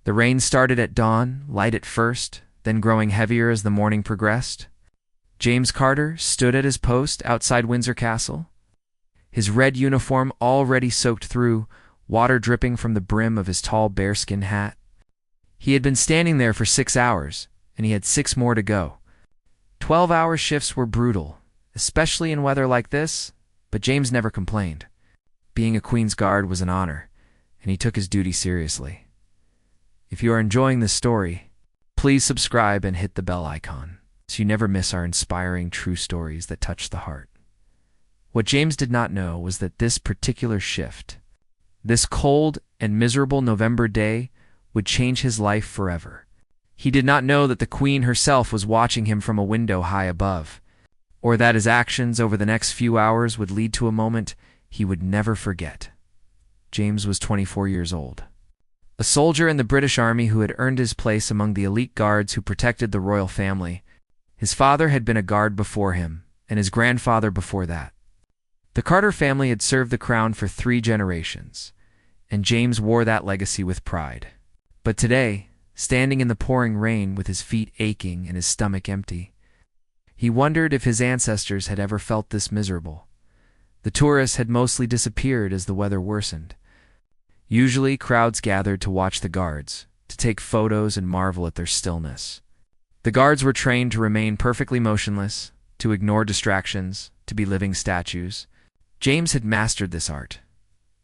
The rain started at dawn, light at first, then growing heavier as the morning progressed. James Carter stood at his post outside Windsor Castle, his red uniform already soaked through, water dripping from the brim of his tall bearskin hat. He had been standing there for 6 hours, and he had 6 more to go. 12-hour shifts were brutal, especially in weather like this, but James never complained. Being a Queen's Guard was an honor, and he took his duty seriously. If you are enjoying this story, please subscribe and hit the bell icon, so you never miss our inspiring true stories that touch the heart. What James did not know was that this particular shift, this cold and miserable November day, would change his life forever. He did not know that the Queen herself was watching him from a window high above, or that his actions over the next few hours would lead to a moment he would never forget. James was 24 years old, a soldier in the British Army who had earned his place among the elite guards who protected the royal family. His father had been a guard before him, and his grandfather before that. The Carter family had served the crown for 3 generations, and James wore that legacy with pride. But today, standing in the pouring rain with his feet aching and his stomach empty, he wondered if his ancestors had ever felt this miserable. The tourists had mostly disappeared as the weather worsened. Usually, crowds gathered to watch the guards, to take photos and marvel at their stillness. The guards were trained to remain perfectly motionless, to ignore distractions, to be living statues. James had mastered this art.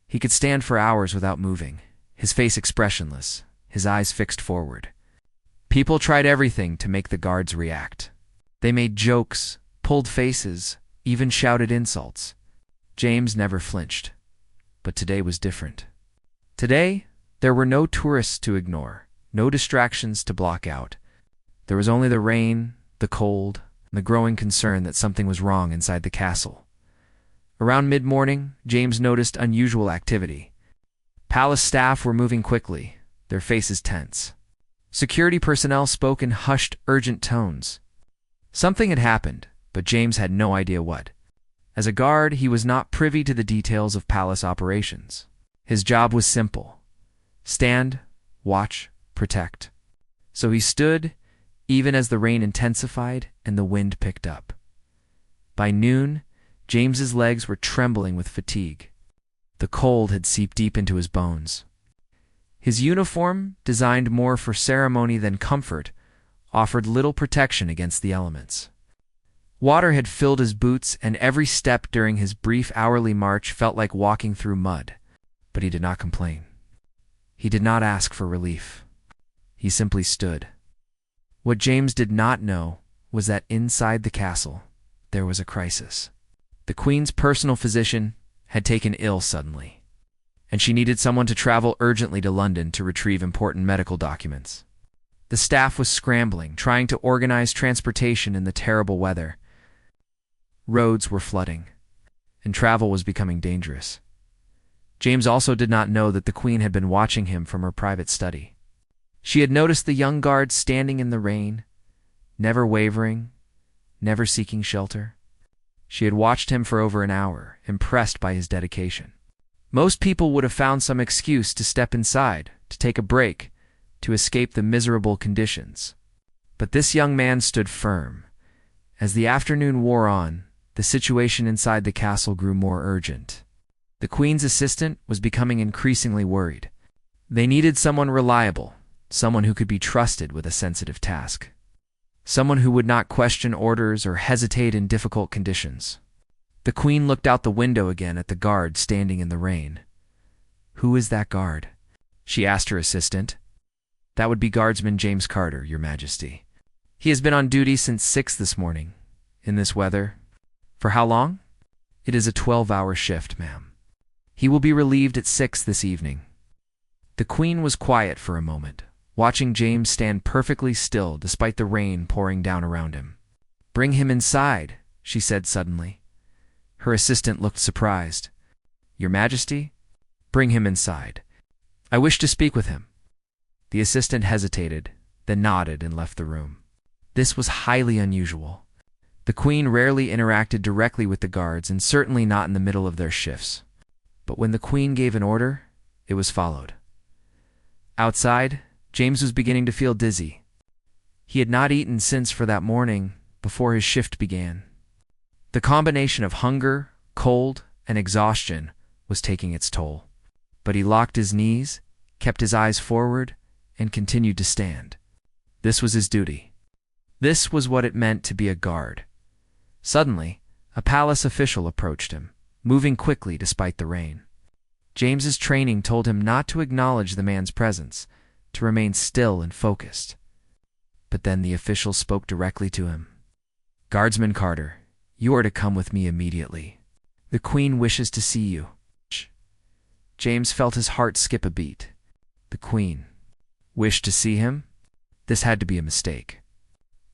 He could stand for hours without moving, his face expressionless, his eyes fixed forward. People tried everything to make the guards react. They made jokes, pulled faces, even shouted insults. James never flinched. But today was different. Today, there were no tourists to ignore, no distractions to block out. There was only the rain, the cold, and the growing concern that something was wrong inside the castle. Around mid-morning, James noticed unusual activity. Palace staff were moving quickly, their faces tense. Security personnel spoke in hushed, urgent tones. Something had happened, but James had no idea what. As a guard, he was not privy to the details of palace operations. His job was simple: stand, watch, protect. So he stood, even as the rain intensified and the wind picked up. By noon, James's legs were trembling with fatigue. The cold had seeped deep into his bones. His uniform, designed more for ceremony than comfort, offered little protection against the elements. Water had filled his boots, and every step during his brief hourly march felt like walking through mud. But he did not complain. He did not ask for relief. He simply stood. What James did not know was that inside the castle, there was a crisis. The Queen's personal physician had taken ill suddenly, and she needed someone to travel urgently to London to retrieve important medical documents. The staff was scrambling, trying to organize transportation in the terrible weather. Roads were flooding, and travel was becoming dangerous. James also did not know that the Queen had been watching him from her private study. She had noticed the young guard standing in the rain, never wavering, never seeking shelter. She had watched him for over an hour, impressed by his dedication. Most people would have found some excuse to step inside, to take a break, to escape the miserable conditions. But this young man stood firm. As the afternoon wore on, the situation inside the castle grew more urgent. The Queen's assistant was becoming increasingly worried. They needed someone reliable, someone who could be trusted with a sensitive task. Someone who would not question orders or hesitate in difficult conditions. The Queen looked out the window again at the guard standing in the rain. "Who is that guard?" she asked her assistant. "That would be Guardsman James Carter, Your Majesty. He has been on duty since 6 this morning, in this weather." "For how long?" "It is a 12-hour shift, ma'am. He will be relieved at 6 this evening." The Queen was quiet for a moment, watching James stand perfectly still despite the rain pouring down around him. "Bring him inside," she said suddenly. Her assistant looked surprised. "Your Majesty?" "Bring him inside. I wish to speak with him." The assistant hesitated, then nodded and left the room. This was highly unusual. The Queen rarely interacted directly with the guards, and certainly not in the middle of their shifts. But when the Queen gave an order, it was followed. Outside, James was beginning to feel dizzy. He had not eaten since for that morning before his shift began. The combination of hunger, cold, and exhaustion was taking its toll. But he locked his knees, kept his eyes forward, and continued to stand. This was his duty. This was what it meant to be a guard. Suddenly, a palace official approached him, moving quickly despite the rain. James's training told him not to acknowledge the man's presence, to remain still and focused. But then the official spoke directly to him. "Guardsman Carter, you are to come with me immediately. The Queen wishes to see you." James felt his heart skip a beat. The Queen wished to see him? This had to be a mistake.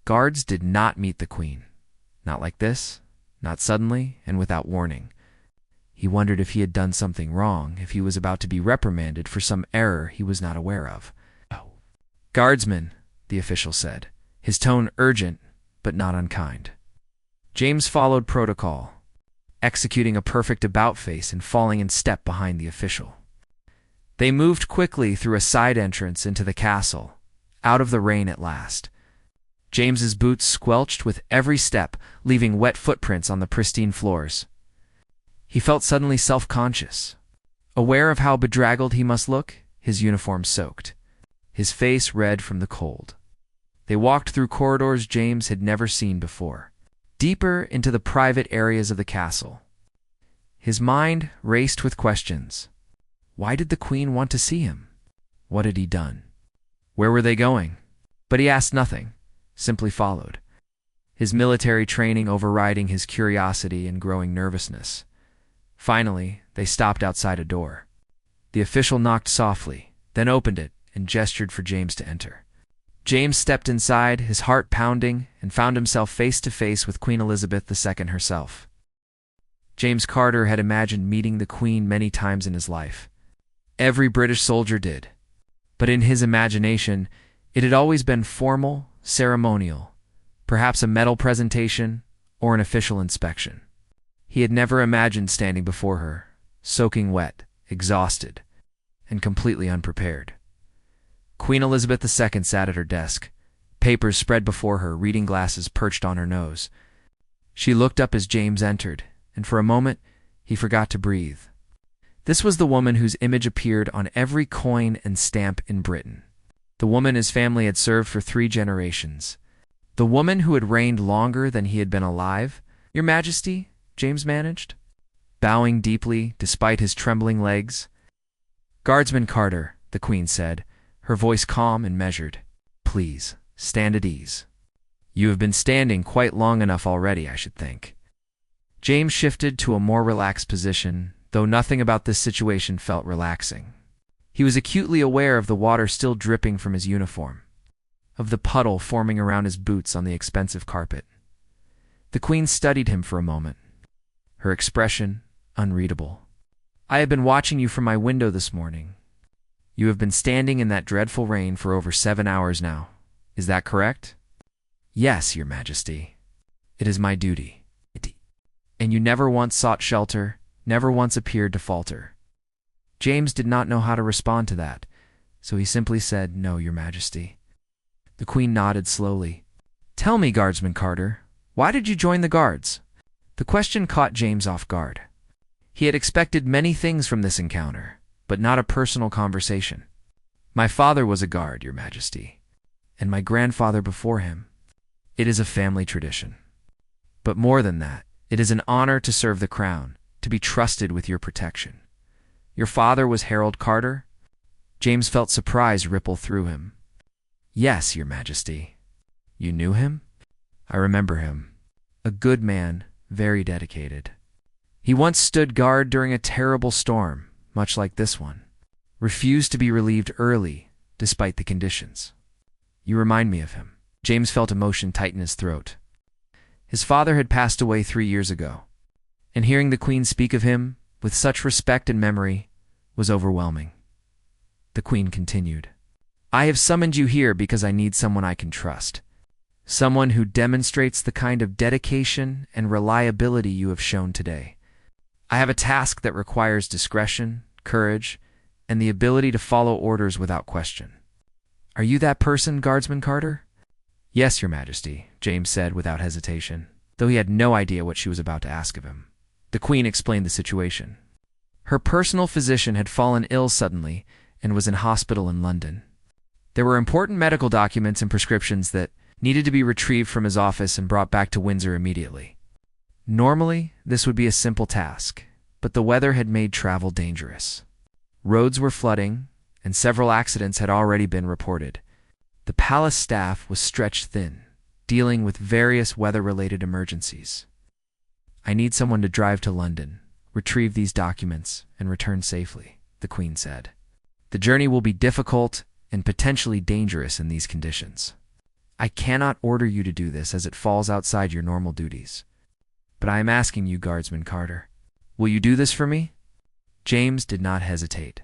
Guards did not meet the Queen. Not like this, not suddenly, and without warning. He wondered if he had done something wrong, if he was about to be reprimanded for some error he was not aware of. "Oh. Guardsman," the official said, his tone urgent but not unkind. James followed protocol, executing a perfect about-face and falling in step behind the official. They moved quickly through a side entrance into the castle, out of the rain at last. James's boots squelched with every step, leaving wet footprints on the pristine floors. He felt suddenly self-conscious. Aware of how bedraggled he must look, his uniform soaked, his face red from the cold. They walked through corridors James had never seen before, deeper into the private areas of the castle. His mind raced with questions. Why did the Queen want to see him? What had he done? Where were they going? But he asked nothing, simply followed, his military training overriding his curiosity and growing nervousness. Finally, they stopped outside a door. The official knocked softly, then opened it and gestured for James to enter. James stepped inside, his heart pounding, and found himself face to face with Queen Elizabeth II herself. James Carter had imagined meeting the Queen many times in his life. Every British soldier did. But in his imagination, it had always been formal, ceremonial, perhaps a medal presentation or an official inspection. He had never imagined standing before her, soaking wet, exhausted, and completely unprepared. Queen Elizabeth II sat at her desk, papers spread before her, reading glasses perched on her nose. She looked up as James entered, and for a moment he forgot to breathe. This was the woman whose image appeared on every coin and stamp in Britain. The woman his family had served for 3 generations. The woman who had reigned longer than he had been alive. "Your Majesty," James managed, bowing deeply despite his trembling legs. "Guardsman Carter," the Queen said, her voice calm and measured. "Please, stand at ease. You have been standing quite long enough already, I should think." James shifted to a more relaxed position, though nothing about this situation felt relaxing. He was acutely aware of the water still dripping from his uniform, of the puddle forming around his boots on the expensive carpet. The Queen studied him for a moment, her expression unreadable. "I have been watching you from my window this morning. You have been standing in that dreadful rain for over 7 hours now. Is that correct?" "Yes, Your Majesty. It is my duty." "And you never once sought shelter, never once appeared to falter." James did not know how to respond to that, so he simply said, "No, Your Majesty." The Queen nodded slowly. "Tell me, Guardsman Carter, why did you join the Guards?" The question caught James off guard. He had expected many things from this encounter, but not a personal conversation. "My father was a guard, Your Majesty, and my grandfather before him. It is a family tradition. But more than that, it is an honor to serve the crown, to be trusted with your protection." "Your father was Harold Carter?" James felt surprise ripple through him. "Yes, Your Majesty." "You knew him?" "I remember him. A good man, very dedicated. He once stood guard during a terrible storm, much like this one. Refused to be relieved early, despite the conditions. You remind me of him." James felt emotion tighten his throat. His father had passed away 3 years ago, and hearing the Queen speak of him with such respect and memory was overwhelming. The Queen continued, "I have summoned you here because I need someone I can trust. Someone who demonstrates the kind of dedication and reliability you have shown today. I have a task that requires discretion, courage, and the ability to follow orders without question. "Are you that person, Guardsman Carter?" "Yes, Your Majesty," James said without hesitation, though he had no idea what she was about to ask of him. The Queen explained the situation. Her personal physician had fallen ill suddenly and was in hospital in London. There were important medical documents and prescriptions that needed to be retrieved from his office and brought back to Windsor immediately. Normally, this would be a simple task, but the weather had made travel dangerous. Roads were flooding, and several accidents had already been reported. The palace staff was stretched thin, dealing with various weather-related emergencies. "I need someone to drive to London, retrieve these documents, and return safely," the Queen said. "The journey will be difficult and potentially dangerous in these conditions. I cannot order you to do this as it falls outside your normal duties. But I am asking you, Guardsman Carter, will you do this for me?" James did not hesitate.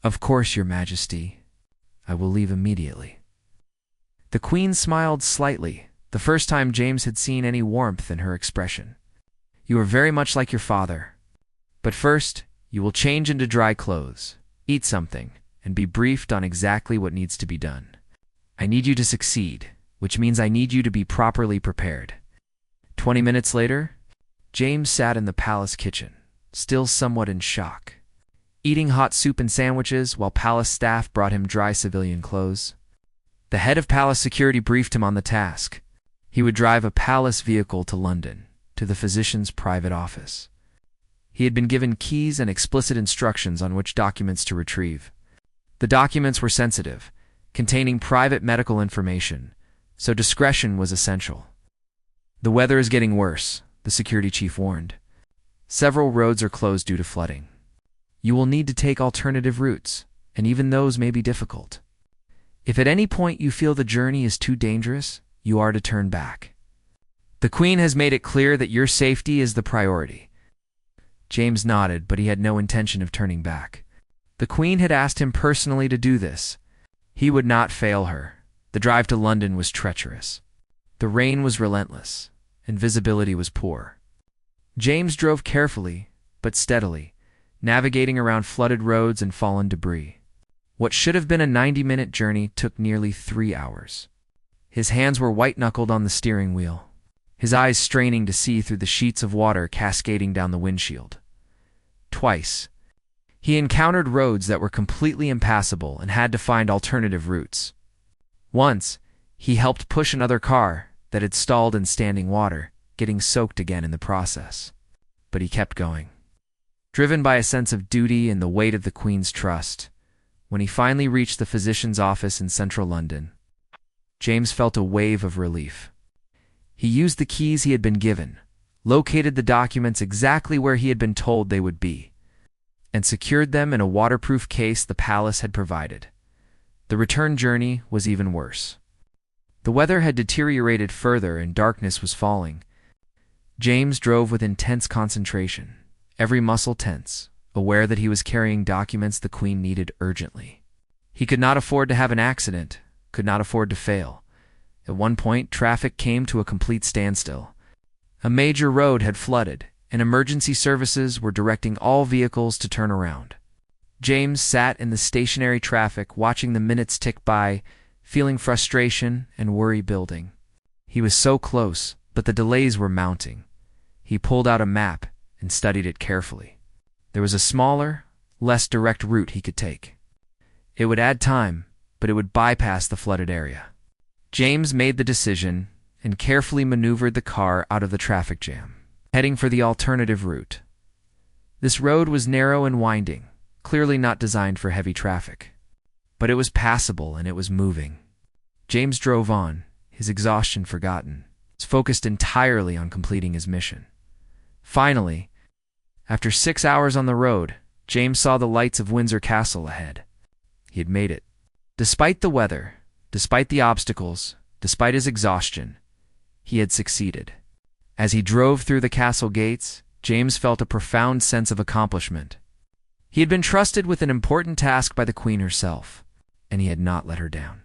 "Of course, Your Majesty. I will leave immediately." The Queen smiled slightly, the first time James had seen any warmth in her expression. "You are very much like your father. But first, you will change into dry clothes, eat something, and be briefed on exactly what needs to be done. I need you to succeed, which means I need you to be properly prepared." 20 minutes later, James sat in the palace kitchen, still somewhat in shock, eating hot soup and sandwiches while palace staff brought him dry civilian clothes. The head of palace security briefed him on the task. He would drive a palace vehicle to London, to the physician's private office. He had been given keys and explicit instructions on which documents to retrieve. The documents were sensitive, containing private medical information, so discretion was essential. "The weather is getting worse," the security chief warned. "Several roads are closed due to flooding. You will need to take alternative routes, and even those may be difficult. If at any point you feel the journey is too dangerous, you are to turn back. The Queen has made it clear that your safety is the priority." James nodded, but he had no intention of turning back. The Queen had asked him personally to do this. He would not fail her. The drive to London was treacherous. The rain was relentless, and visibility was poor. James drove carefully, but steadily, navigating around flooded roads and fallen debris. What should have been a 90-minute journey took nearly 3 hours. His hands were white-knuckled on the steering wheel, his eyes straining to see through the sheets of water cascading down the windshield. Twice, he encountered roads that were completely impassable and had to find alternative routes. Once, he helped push another car that had stalled in standing water, getting soaked again in the process. But he kept going. Driven by a sense of duty and the weight of the Queen's trust, when he finally reached the physician's office in central London, James felt a wave of relief. He used the keys he had been given, located the documents exactly where he had been told they would be, and secured them in a waterproof case the palace had provided. The return journey was even worse. The weather had deteriorated further and darkness was falling. James drove with intense concentration, every muscle tense, aware that he was carrying documents the Queen needed urgently. He could not afford to have an accident, could not afford to fail. At one point, traffic came to a complete standstill. A major road had flooded, and emergency services were directing all vehicles to turn around. James sat in the stationary traffic, watching the minutes tick by, feeling frustration and worry building. He was so close, but the delays were mounting. He pulled out a map and studied it carefully. There was a smaller, less direct route he could take. It would add time, but it would bypass the flooded area. James made the decision and carefully maneuvered the car out of the traffic jam, heading for the alternative route. This road was narrow and winding, clearly not designed for heavy traffic. But it was passable and it was moving. James drove on, his exhaustion forgotten, focused entirely on completing his mission. Finally, after 6 hours on the road, James saw the lights of Windsor Castle ahead. He had made it. Despite the weather, despite the obstacles, despite his exhaustion, he had succeeded. As he drove through the castle gates, James felt a profound sense of accomplishment. He had been trusted with an important task by the Queen herself, and he had not let her down.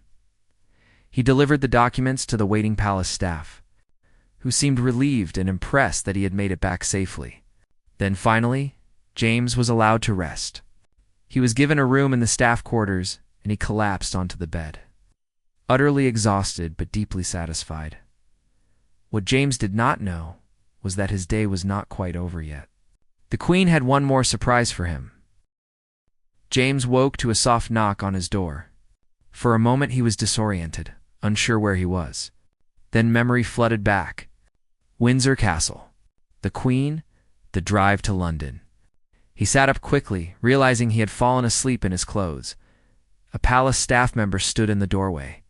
He delivered the documents to the waiting palace staff, who seemed relieved and impressed that he had made it back safely. Then finally, James was allowed to rest. He was given a room in the staff quarters, and he collapsed onto the bed. utterly exhausted but deeply satisfied. What James did not know was that his day was not quite over yet. The Queen had one more surprise for him. James woke to a soft knock on his door. For a moment he was disoriented, unsure where he was. Then memory flooded back. Windsor Castle, the Queen, the drive to London. He sat up quickly, realizing he had fallen asleep in his clothes. A palace staff member stood in the doorway.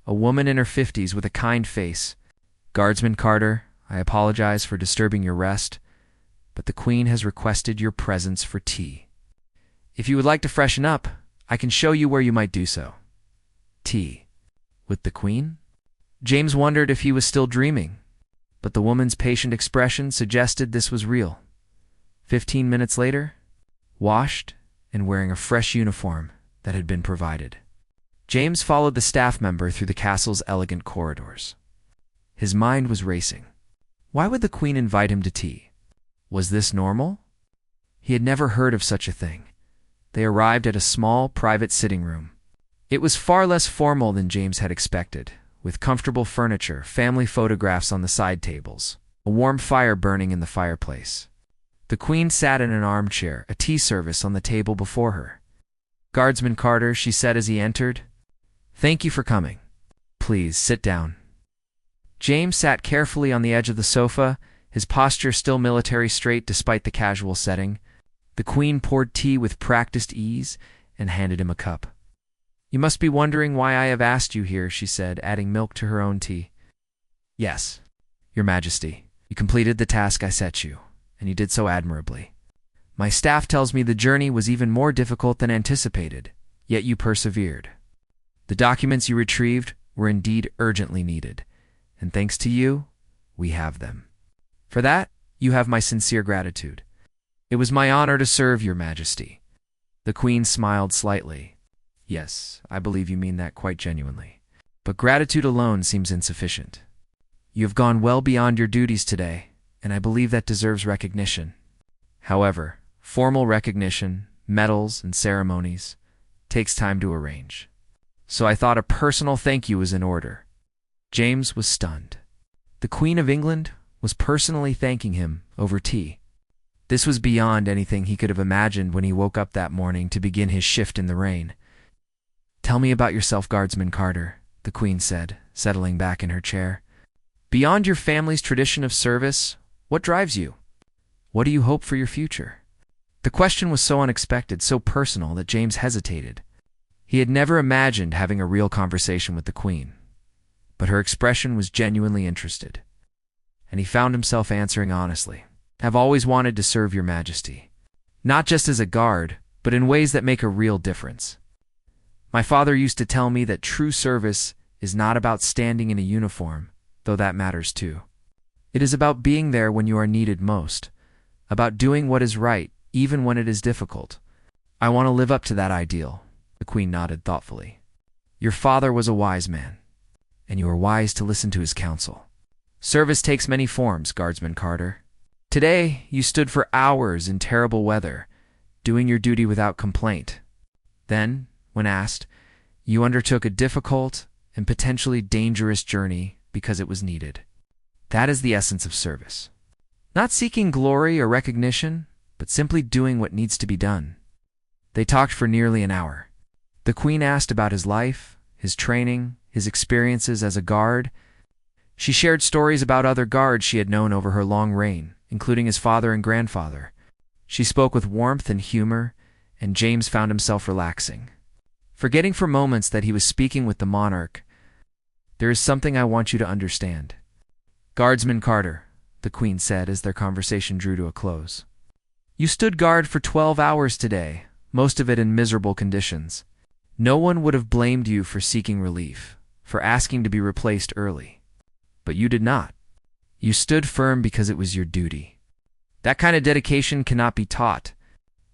A woman in her 50s with a kind face. "Guardsman Carter, I apologize for disturbing your rest, but the Queen has requested your presence for tea. If you would like to freshen up, I can show you where you might do so." Tea? With the Queen? James wondered if he was still dreaming, but the woman's patient expression suggested this was real. 15 minutes later, washed and wearing a fresh uniform that had been provided, James followed the staff member through the castle's elegant corridors. His mind was racing. Why would the Queen invite him to tea? Was this normal? He had never heard of such a thing. They arrived at a small, private sitting room. It was far less formal than James had expected, with comfortable furniture, family photographs on the side tables, a warm fire burning in the fireplace. The Queen sat in an armchair, a tea service on the table before her. "Guardsman Carter," she said as he entered, "thank you for coming. Please, sit down." James sat carefully on the edge of the sofa, his posture still military straight despite the casual setting. The Queen poured tea with practiced ease and handed him a cup. "You must be wondering why I have asked you here," she said, adding milk to her own tea. "Yes, Your Majesty. You completed the task I set you, and you did so admirably. My staff tells me the journey was even more difficult than anticipated, yet you persevered. The documents you retrieved were indeed urgently needed, and thanks to you, we have them. For that, you have my sincere gratitude. It was my honor to serve Your Majesty." The Queen smiled slightly. "Yes, I believe you mean that quite genuinely. But gratitude alone seems insufficient. You have gone well beyond your duties today, and I believe that deserves recognition. However, formal recognition, medals, and ceremonies takes time to arrange. So I thought a personal thank you was in order." James was stunned. The Queen of England was personally thanking him over tea. This was beyond anything he could have imagined when he woke up that morning to begin his shift in the rain. "Tell me about yourself, Guardsman Carter," the Queen said, settling back in her chair. "Beyond your family's tradition of service, what drives you? What do you hope for your future?" The question was so unexpected, so personal, that James hesitated. He had never imagined having a real conversation with the Queen, but her expression was genuinely interested, and he found himself answering honestly. "I've always wanted to serve Your Majesty, not just as a guard, but in ways that make a real difference. My father used to tell me that true service is not about standing in a uniform, though that matters too. It is about being there when you are needed most, about doing what is right, even when it is difficult. I want to live up to that ideal." The Queen nodded thoughtfully. "Your father was a wise man, and you are wise to listen to his counsel. Service takes many forms, Guardsman Carter. Today, you stood for hours in terrible weather, doing your duty without complaint. Then, when asked, you undertook a difficult and potentially dangerous journey because it was needed. That is the essence of service. Not seeking glory or recognition, but simply doing what needs to be done." They talked for nearly an hour. The Queen asked about his life, his training, his experiences as a guard. She shared stories about other guards she had known over her long reign, including his father and grandfather. She spoke with warmth and humor, and James found himself relaxing, forgetting for moments that he was speaking with the monarch. "There is something I want you to understand, Guardsman Carter," the Queen said as their conversation drew to a close. "You stood guard for 12 hours today, most of it in miserable conditions. No one would have blamed you for seeking relief, for asking to be replaced early. But you did not. You stood firm because it was your duty. That kind of dedication cannot be taught.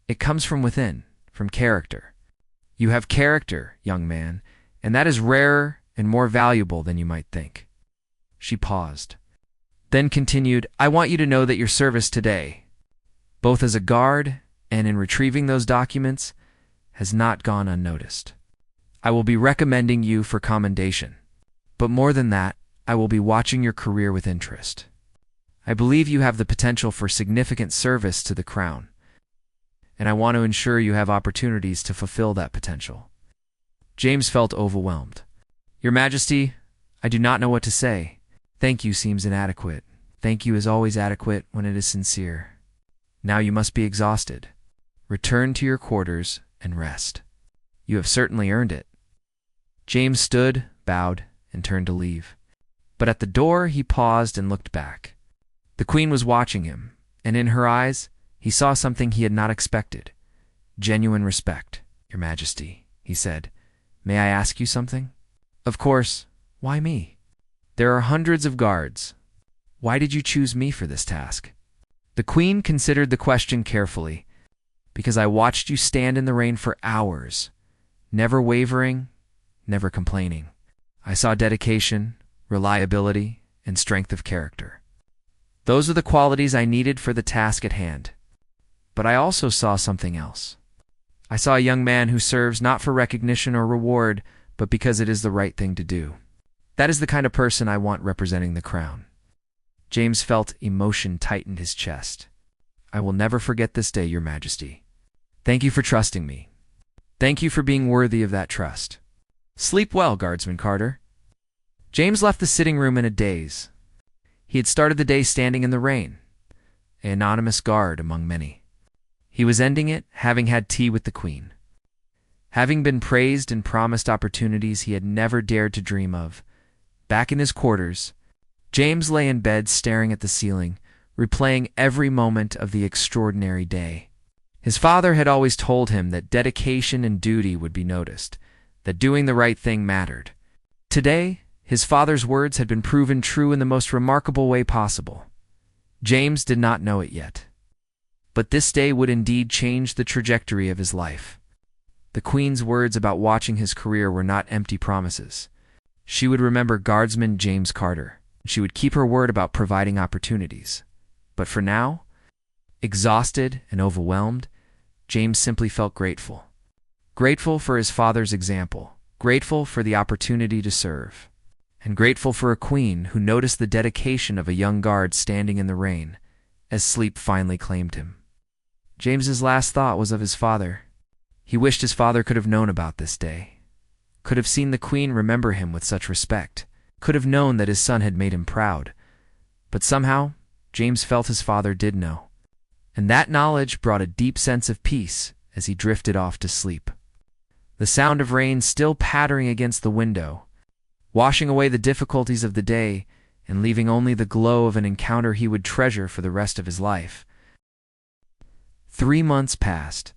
It comes from within, from character. You have character, young man, and that is rarer and more valuable than you might think." She paused, then continued, "I want you to know that your service today, both as a guard and in retrieving those documents, has not gone unnoticed. I will be recommending you for commendation. But more than that, I will be watching your career with interest. I believe you have the potential for significant service to the crown, and I want to ensure you have opportunities to fulfill that potential." James felt overwhelmed. "Your Majesty, I do not know what to say. Thank you seems inadequate. Thank you is always adequate when it is sincere. Now you must be exhausted. Return to your quarters and rest. You have certainly earned it." James stood, bowed, and turned to leave. But at the door he paused and looked back. The Queen was watching him, and in her eyes he saw something he had not expected. Genuine respect. "Your Majesty," he said, "may I ask you something?" "Of course. Why me?" "There are hundreds of guards. Why did you choose me for this task?" The Queen considered the question carefully. "Because I watched you stand in the rain for hours, never wavering, never complaining. I saw dedication, reliability, and strength of character. Those are the qualities I needed for the task at hand. But I also saw something else. I saw a young man who serves not for recognition or reward, but because it is the right thing to do. That is the kind of person I want representing the crown." James felt emotion tighten his chest. "I will never forget this day, Your Majesty. Thank you for trusting me. Thank you for being worthy of that trust. Sleep well, Guardsman Carter." James left the sitting room in a daze. He had started the day standing in the rain, an anonymous guard among many. He was ending it having had tea with the Queen. Having been praised and promised opportunities he had never dared to dream of. Back in his quarters, James lay in bed staring at the ceiling, replaying every moment of the extraordinary day. His father had always told him that dedication and duty would be noticed, that doing the right thing mattered. Today, his father's words had been proven true in the most remarkable way possible. James did not know it yet. But this day would indeed change the trajectory of his life. The Queen's words about watching his career were not empty promises. She would remember Guardsman James Carter. She would keep her word about providing opportunities. But for now, exhausted and overwhelmed, James simply felt grateful. Grateful for his father's example, grateful for the opportunity to serve, and grateful for a Queen who noticed the dedication of a young guard standing in the rain as sleep finally claimed him. James's last thought was of his father. He wished his father could have known about this day, could have seen the Queen remember him with such respect, could have known that his son had made him proud. But somehow, James felt his father did know, and that knowledge brought a deep sense of peace as he drifted off to sleep. The sound of rain still pattering against the window, washing away the difficulties of the day and leaving only the glow of an encounter he would treasure for the rest of his life. 3 months passed,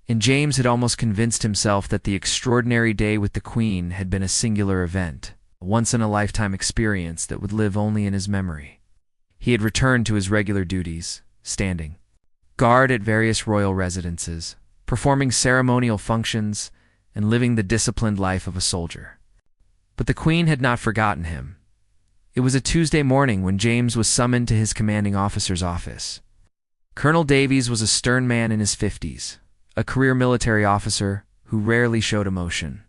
and James had almost convinced himself that the extraordinary day with the Queen had been a singular event, a once-in-a-lifetime experience that would live only in his memory. He had returned to his regular duties, standing guard at various royal residences, performing ceremonial functions, and living the disciplined life of a soldier. But the Queen had not forgotten him. It was a Tuesday morning when James was summoned to his commanding officer's office. Colonel Davies was a stern man in his 50s, a career military officer who rarely showed emotion.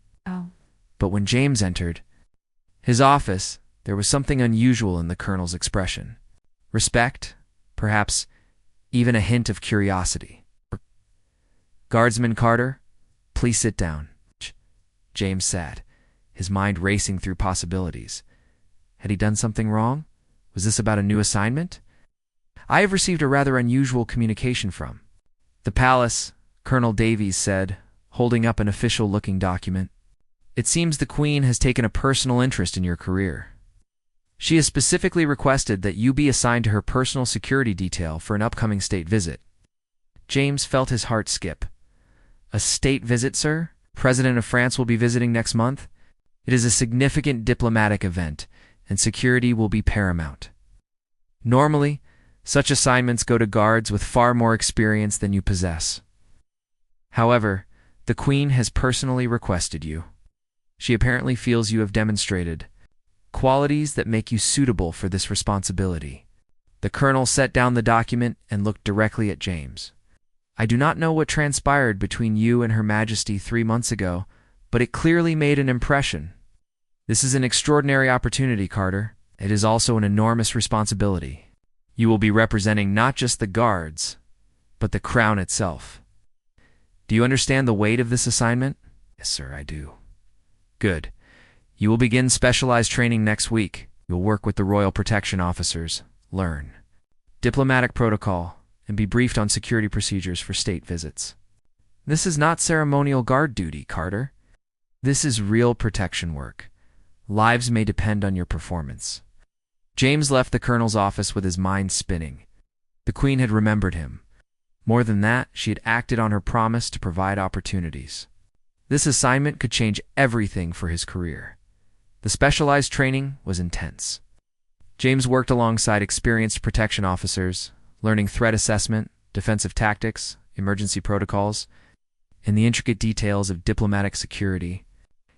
But when James entered his office, there was something unusual in the colonel's expression. Respect, perhaps even a hint of curiosity. "Guardsman Carter, please sit down." James sat, his mind racing through possibilities. Had he done something wrong? Was this about a new assignment? "I have received a rather unusual communication from the palace," Colonel Davies said, holding up an official-looking document. "It seems the Queen has taken a personal interest in your career. She has specifically requested that you be assigned to her personal security detail for an upcoming state visit." James felt his heart skip. "A state visit, sir? President of France will be visiting next month? It is a significant diplomatic event, and security will be paramount. Normally, such assignments go to guards with far more experience than you possess. However, the Queen has personally requested you. She apparently feels you have demonstrated qualities that make you suitable for this responsibility." The colonel set down the document and looked directly at James. "I do not know what transpired between you and Her Majesty 3 months ago, but it clearly made an impression. This is an extraordinary opportunity, Carter. It is also an enormous responsibility. You will be representing not just the guards, but the crown itself. Do you understand the weight of this assignment? Yes, sir, I do. Good. You will begin specialized training next week. You'll work with the royal protection officers, learn diplomatic protocol, and be briefed on security procedures for state visits. This is not ceremonial guard duty, Carter. This is real protection work. Lives may depend on your performance. James left the colonel's office with his mind spinning. The Queen had remembered him. More than that, she had acted on her promise to provide opportunities. This assignment could change everything for his career. The specialized training was intense. James worked alongside experienced protection officers, learning threat assessment, defensive tactics, emergency protocols, and the intricate details of diplomatic security.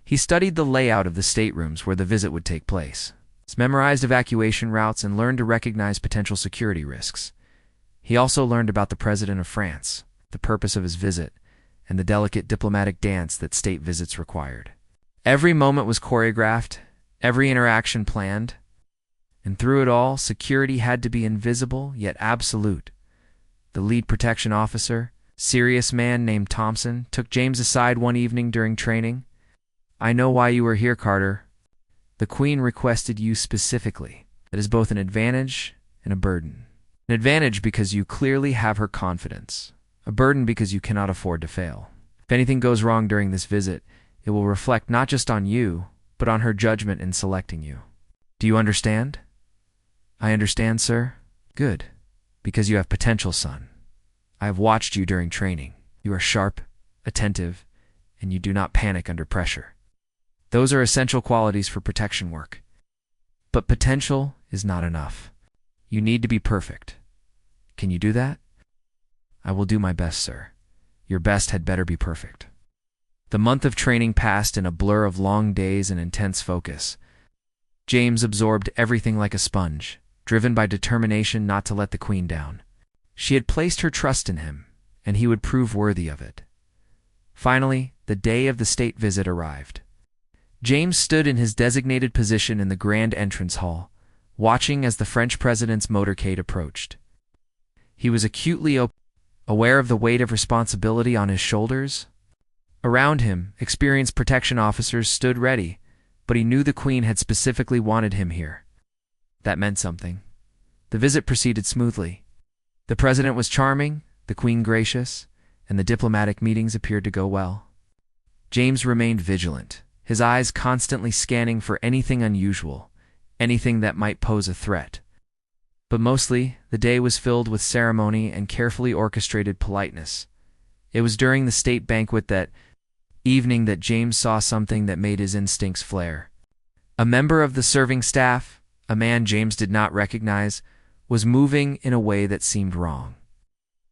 He studied the layout of the staterooms where the visit would take place. He memorized evacuation routes and learned to recognize potential security risks. He also learned about the President of France, the purpose of his visit, and the delicate diplomatic dance that state visits required. Every moment was choreographed, every interaction planned, and through it all, security had to be invisible yet absolute. The lead protection officer, serious man named Thompson, took James aside one evening during training. "I know why you are here, Carter. The Queen requested you specifically. That is both an advantage and a burden. An advantage because you clearly have her confidence. A burden because you cannot afford to fail. If anything goes wrong during this visit, it will reflect not just on you, but on her judgment in selecting you. Do you understand?" "I understand, sir." "Good. Because you have potential, son. I have watched you during training. You are sharp, attentive, and you do not panic under pressure. Those are essential qualities for protection work. But potential is not enough. You need to be perfect. Can you do that?" "I will do my best, sir. Your best had better be perfect." The month of training passed in a blur of long days and intense focus. James absorbed everything like a sponge, driven by determination not to let the Queen down. She had placed her trust in him, and he would prove worthy of it. Finally, the day of the state visit arrived. James stood in his designated position in the grand entrance hall, watching as the French president's motorcade approached. He was acutely aware of the weight of responsibility on his shoulders. Around him, experienced protection officers stood ready, but he knew the Queen had specifically wanted him here. That meant something. The visit proceeded smoothly. The president was charming, the Queen gracious, and the diplomatic meetings appeared to go well. James remained vigilant, his eyes constantly scanning for anything unusual, anything that might pose a threat. But mostly, the day was filled with ceremony and carefully orchestrated politeness. It was during the state banquet that evening that James saw something that made his instincts flare. A member of the serving staff, a man James did not recognize, was moving in a way that seemed wrong.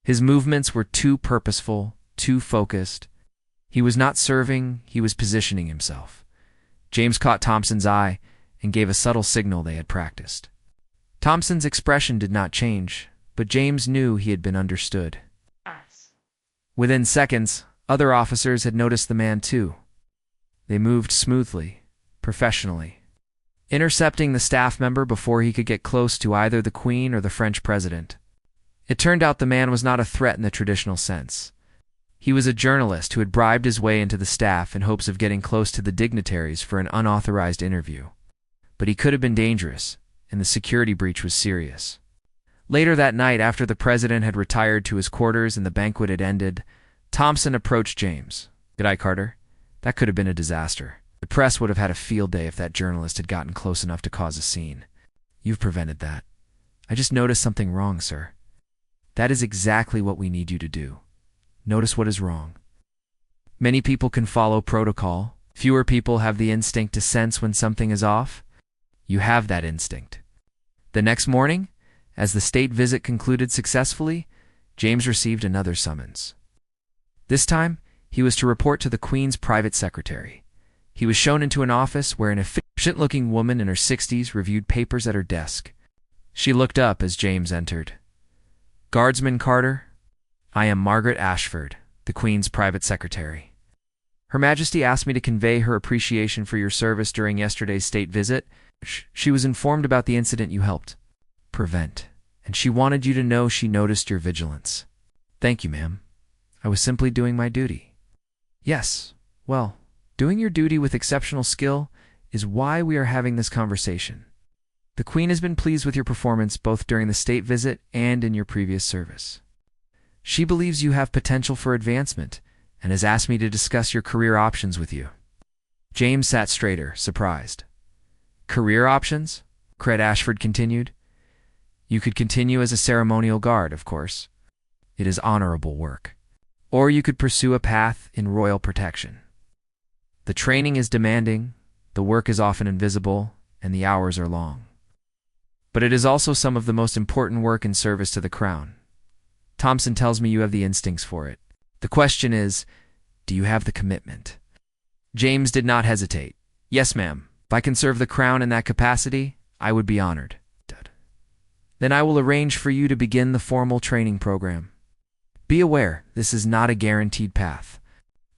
His movements were too purposeful, too focused. He was not serving, he was positioning himself. James caught Thompson's eye and gave a subtle signal they had practiced. Thompson's expression did not change, but James knew he had been understood. Within seconds, other officers had noticed the man too. They moved smoothly, professionally, intercepting the staff member before he could get close to either the Queen or the French president. It turned out the man was not a threat in the traditional sense. He was a journalist who had bribed his way into the staff in hopes of getting close to the dignitaries for an unauthorized interview. But he could have been dangerous, and the security breach was serious. Later that night, after the president had retired to his quarters and the banquet had ended, Thompson approached James. "G'day, Carter. That could have been a disaster. The press would have had a field day if that journalist had gotten close enough to cause a scene. You've prevented that. I just noticed something wrong, sir. That is exactly what we need you to do. Notice what is wrong. Many people can follow protocol. Fewer people have the instinct to sense when something is off. You have that instinct." The next morning, as the state visit concluded successfully, James received another summons. This time, he was to report to the Queen's private secretary. He was shown into an office where an efficient-looking woman in her 60s reviewed papers at her desk. She looked up as James entered. "Guardsman Carter, I am Margaret Ashford, the Queen's private secretary." Her Majesty asked me to convey her appreciation for your service during yesterday's state visit. She was informed about the incident you helped prevent, and she wanted you to know she noticed your vigilance. Thank you, ma'am. I was simply doing my duty. Yes, well, doing your duty with exceptional skill is why we are having this conversation. The Queen has been pleased with your performance both during the state visit and in your previous service. She believes you have potential for advancement and has asked me to discuss your career options with you. James sat straighter, surprised. Career options? Cred Ashford continued. You could continue as a ceremonial guard, of course. It is honorable work. Or you could pursue a path in royal protection. The training is demanding, the work is often invisible, and the hours are long. But it is also some of the most important work in service to the crown. Thompson tells me you have the instincts for it. The question is, do you have the commitment? James did not hesitate. Yes, ma'am. If I can serve the crown in that capacity, I would be honored. Then I will arrange for you to begin the formal training program. Be aware, this is not a guaranteed path.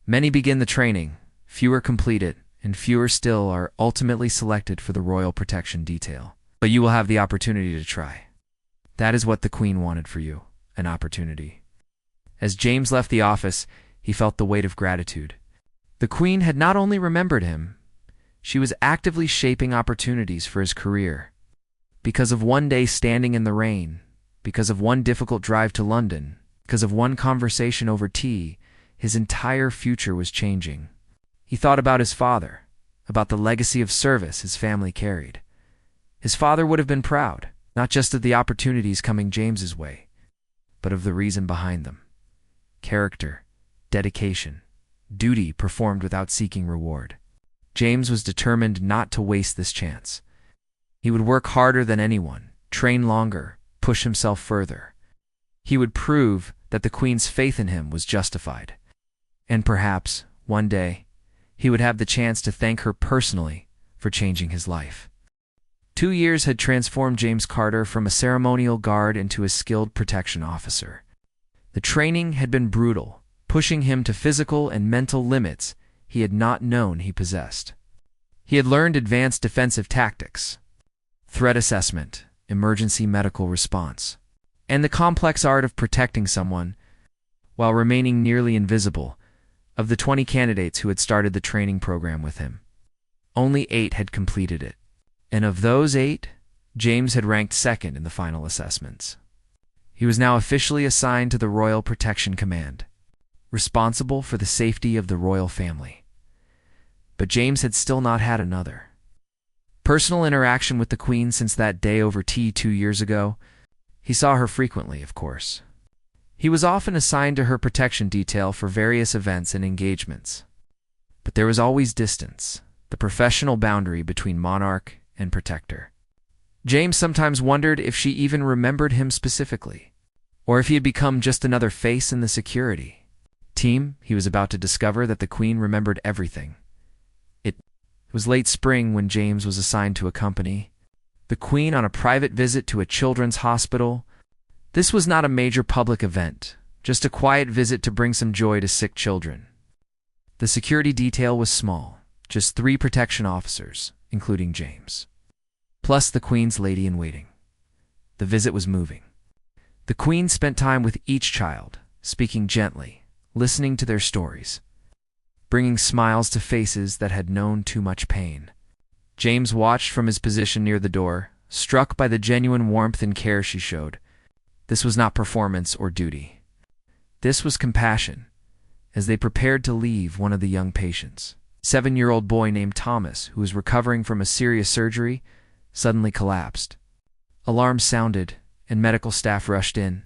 Many begin the training, fewer complete it, and fewer still are ultimately selected for the royal protection detail. But you will have the opportunity to try. That is what the Queen wanted for you, an opportunity. As James left the office, he felt the weight of gratitude. The Queen had not only remembered him, she was actively shaping opportunities for his career. Because of one day standing in the rain, because of one difficult drive to London, because of one conversation over tea, his entire future was changing. He thought about his father, about the legacy of service his family carried. His father would have been proud, not just of the opportunities coming James's way, but of the reason behind them. Character, dedication, duty performed without seeking reward. James was determined not to waste this chance. He would work harder than anyone, train longer, push himself further. He would prove that the Queen's faith in him was justified. And perhaps, one day, he would have the chance to thank her personally for changing his life. 2 years had transformed James Carter from a ceremonial guard into a skilled protection officer. The training had been brutal, pushing him to physical and mental limits he had not known he possessed. He had learned advanced defensive tactics, threat assessment, emergency medical response, and the complex art of protecting someone while remaining nearly invisible. Of the 20 candidates who had started the training program with him, only 8 had completed it. And of those 8, James had ranked second in the final assessments. He was now officially assigned to the Royal Protection Command, responsible for the safety of the royal family. But James had still not had another personal interaction with the Queen since that day over tea 2 years ago. He saw her frequently, of course. He was often assigned to her protection detail for various events and engagements. But there was always distance, the professional boundary between monarch and protector. James sometimes wondered if she even remembered him specifically, or if he had become just another face in the security team. He was about to discover that the Queen remembered everything. It was late spring when James was assigned to accompany the Queen on a private visit to a children's hospital. This was not a major public event, just a quiet visit to bring some joy to sick children. The security detail was small, just 3 protection officers, including James, plus the Queen's lady-in-waiting. The visit was moving. The Queen spent time with each child, speaking gently, listening to their stories, bringing smiles to faces that had known too much pain. James watched from his position near the door, struck by the genuine warmth and care she showed. This was not performance or duty. This was compassion, as they prepared to leave one of the young patients. 7-year-old boy named Thomas, who was recovering from a serious surgery, suddenly collapsed. Alarms sounded, and medical staff rushed in.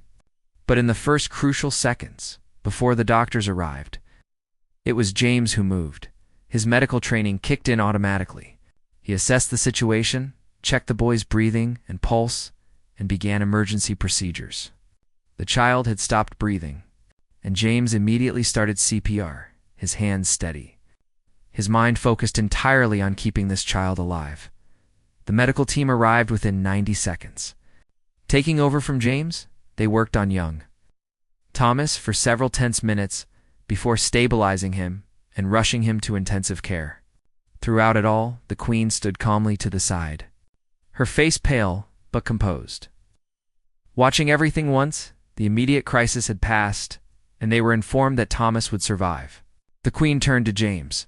But in the first crucial seconds, before the doctors arrived, it was James who moved. His medical training kicked in automatically. He assessed the situation, checked the boy's breathing and pulse, and began emergency procedures. The child had stopped breathing, and James immediately started CPR, his hands steady. His mind focused entirely on keeping this child alive. The medical team arrived within 90 seconds. Taking over from James, they worked on young Thomas for several tense minutes before stabilizing him and rushing him to intensive care. Throughout it all, the Queen stood calmly to the side, her face pale but composed. Watching everything once, the immediate crisis had passed, and they were informed that Thomas would survive. The Queen turned to James.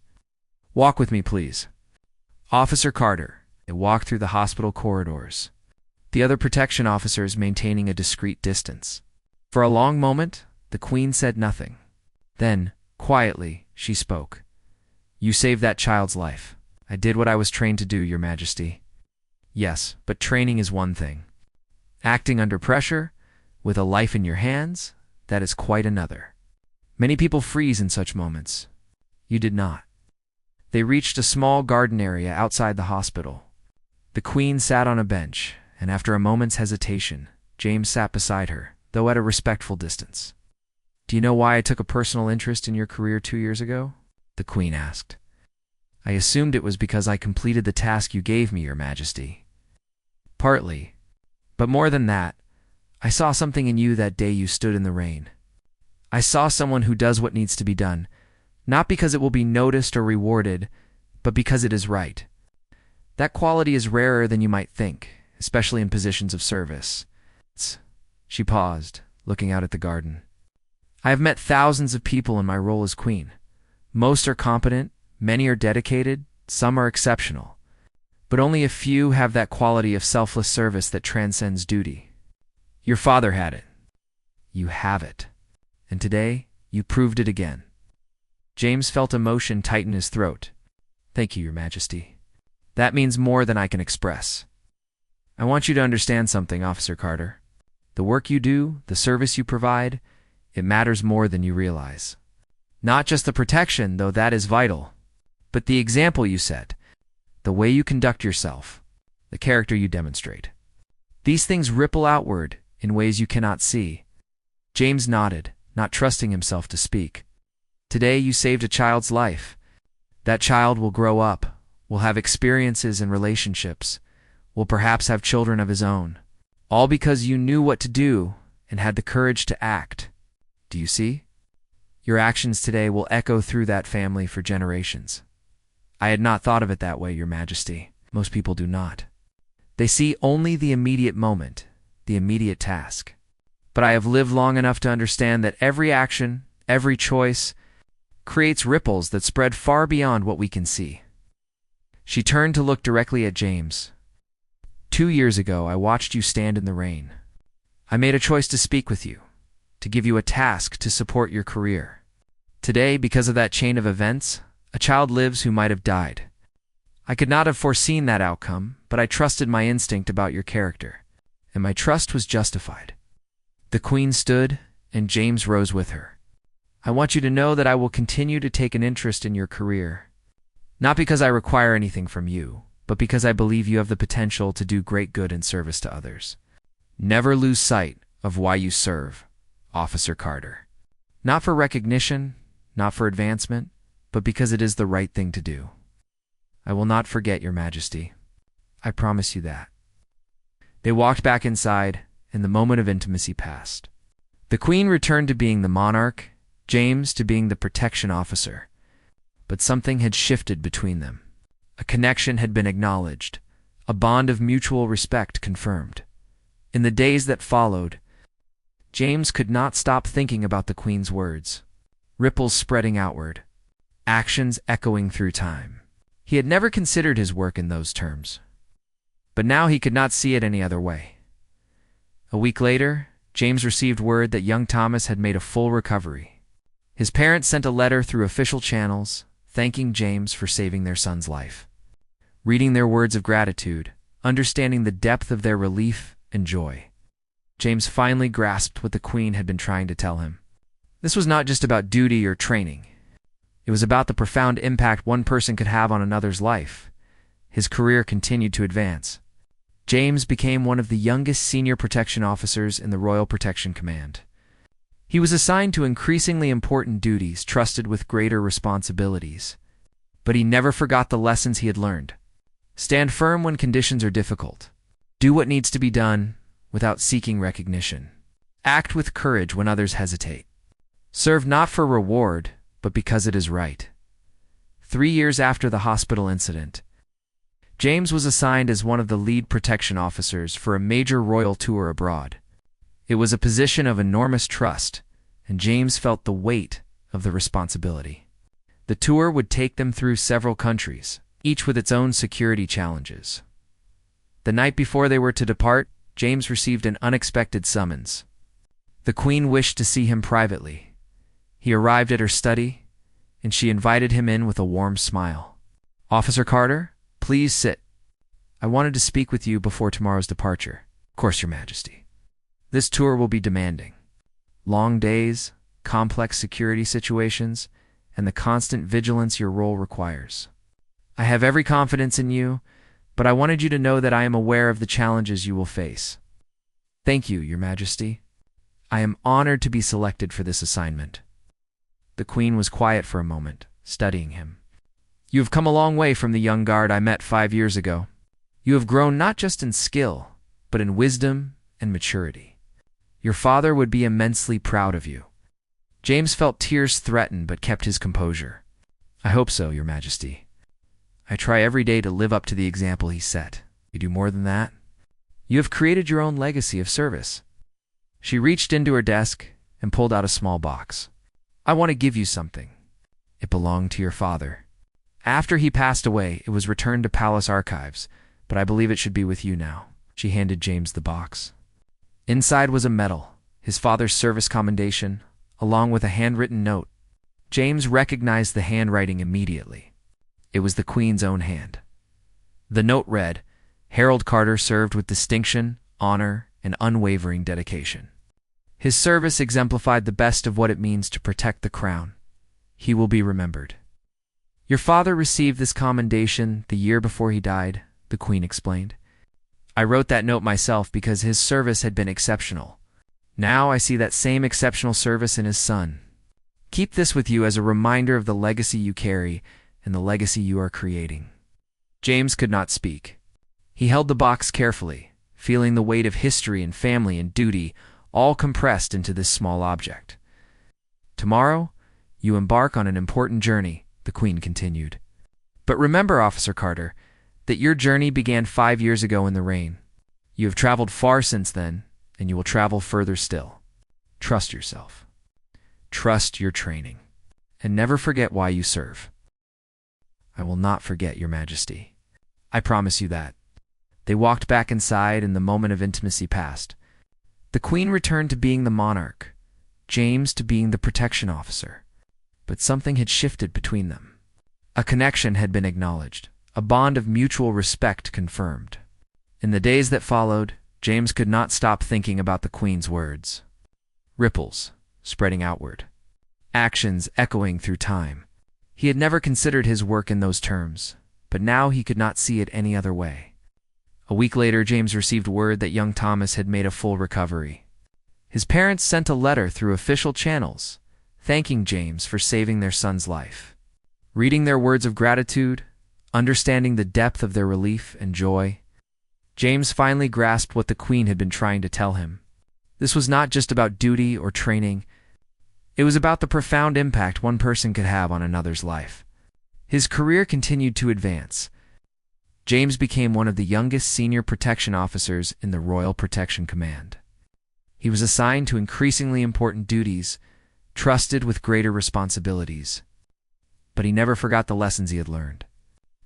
"Walk with me, please." Officer Carter. They walked through the hospital corridors, the other protection officers maintaining a discreet distance. For a long moment, the Queen said nothing. Then, quietly, she spoke. "You saved that child's life. I did what I was trained to do, Your Majesty." "Yes, but training is one thing. Acting under pressure, with a life in your hands, that is quite another. Many people freeze in such moments. You did not." They reached a small garden area outside the hospital. The Queen sat on a bench, and after a moment's hesitation, James sat beside her, though at a respectful distance. "Do you know why I took a personal interest in your career 2 years ago?" the Queen asked. "I assumed it was because I completed the task you gave me, Your Majesty." "Partly. But more than that, I saw something in you that day you stood in the rain. I saw someone who does what needs to be done, not because it will be noticed or rewarded, but because it is right. That quality is rarer than you might think, especially in positions of service." She paused, looking out at the garden. "I have met thousands of people in my role as Queen. Most are competent, many are dedicated, some are exceptional. But only a few have that quality of selfless service that transcends duty. Your father had it. You have it. And today, you proved it again." James felt emotion tighten his throat. "Thank you, Your Majesty. That means more than I can express. I want you to understand something, Officer Carter. The work you do, the service you provide, it matters more than you realize. Not just the protection, though that is vital, but the example you set, the way you conduct yourself, the character you demonstrate. These things ripple outward in ways you cannot see." James nodded, not trusting himself to speak. "Today you saved a child's life. That child will grow up, will have experiences and relationships, will perhaps have children of his own, all because you knew what to do and had the courage to act. Do you see? Your actions today will echo through that family for generations." "I had not thought of it that way, Your Majesty. Most people do not. They see only the immediate moment, the immediate task. But I have lived long enough to understand that every action, every choice, creates ripples that spread far beyond what we can see." She turned to look directly at James. 2 years ago, I watched you stand in the rain. I made a choice to speak with you, to give you a task to support your career. Today, because of that chain of events, a child lives who might have died. I could not have foreseen that outcome, but I trusted my instinct about your character, and my trust was justified." The Queen stood, and James rose with her. "I want you to know that I will continue to take an interest in your career, not because I require anything from you, but because I believe you have the potential to do great good in service to others. Never lose sight of why you serve, Officer Carter. Not for recognition, not for advancement, but because it is the right thing to do. I will not forget, Your Majesty. I promise you that." They walked back inside, and the moment of intimacy passed. The Queen returned to being the monarch, James to being the protection officer. But something had shifted between them. A connection had been acknowledged, a bond of mutual respect confirmed. In the days that followed, James could not stop thinking about the Queen's words, ripples spreading outward, actions echoing through time. He had never considered his work in those terms, but now he could not see it any other way. A week later, James received word that young Thomas had made a full recovery. His parents sent a letter through official channels, thanking James for saving their son's life. Reading their words of gratitude, understanding the depth of their relief and joy, James finally grasped what the Queen had been trying to tell him. This was not just about duty or training. It was about the profound impact one person could have on another's life. His career continued to advance. James became one of the youngest senior protection officers in the Royal Protection Command. He was assigned to increasingly important duties, trusted with greater responsibilities. But he never forgot the lessons he had learned. Stand firm when conditions are difficult. Do what needs to be done without seeking recognition. Act with courage when others hesitate. Serve not for reward, but because it is right. 3 years after the hospital incident, James was assigned as one of the lead protection officers for a major royal tour abroad. It was a position of enormous trust, and James felt the weight of the responsibility. The tour would take them through several countries, each with its own security challenges. The night before they were to depart, James received an unexpected summons. The Queen wished to see him privately. He arrived at her study, and she invited him in with a warm smile. "Officer Carter, please sit. I wanted to speak with you before tomorrow's departure." "Of course, Your Majesty." "This tour will be demanding. Long days, complex security situations, and the constant vigilance your role requires. I have every confidence in you, but I wanted you to know that I am aware of the challenges you will face." "Thank you, Your Majesty. I am honored to be selected for this assignment." The Queen was quiet for a moment, studying him. "You have come a long way from the young guard I met 5 years ago. You have grown not just in skill, but in wisdom and maturity. Your father would be immensely proud of you." James felt tears threaten but kept his composure. "I hope so, Your Majesty. I try every day to live up to the example he set. You do more than that. You have created your own legacy of service." She reached into her desk and pulled out a small box. "I want to give you something. It belonged to your father. After he passed away, it was returned to palace archives, but I believe it should be with you now." She handed James the box. Inside was a medal, his father's service commendation, along with a handwritten note. James recognized the handwriting immediately. It was the Queen's own hand. The note read, "Harold Carter served with distinction, honor, and unwavering dedication. His service exemplified the best of what it means to protect the crown. He will be remembered." "Your father received this commendation the year before he died," the Queen explained. "I wrote that note myself because his service had been exceptional. Now I see that same exceptional service in his son. Keep this with you as a reminder of the legacy you carry and the legacy you are creating." James could not speak. He held the box carefully, feeling the weight of history and family and duty all compressed into this small object. "Tomorrow, you embark on an important journey," the Queen continued. "But remember, Officer Carter, that your journey began 5 years ago in the rain. You have traveled far since then, and you will travel further still. Trust yourself. Trust your training. And never forget why you serve." "I will not forget, Your Majesty. I promise you that." They walked back inside, and the moment of intimacy passed. The Queen returned to being the monarch, James to being the protection officer. But something had shifted between them. A connection had been acknowledged, a bond of mutual respect confirmed. In the days that followed, James could not stop thinking about the Queen's words. Ripples, spreading outward. Actions echoing through time. He had never considered his work in those terms, but now he could not see it any other way. A week later, James received word that young Thomas had made a full recovery. His parents sent a letter through official channels, thanking James for saving their son's life. Reading their words of gratitude, understanding the depth of their relief and joy, James finally grasped what the Queen had been trying to tell him. This was not just about duty or training. It was about the profound impact one person could have on another's life. His career continued to advance. James became one of the youngest senior protection officers in the Royal Protection Command. He was assigned to increasingly important duties, trusted with greater responsibilities. But he never forgot the lessons he had learned.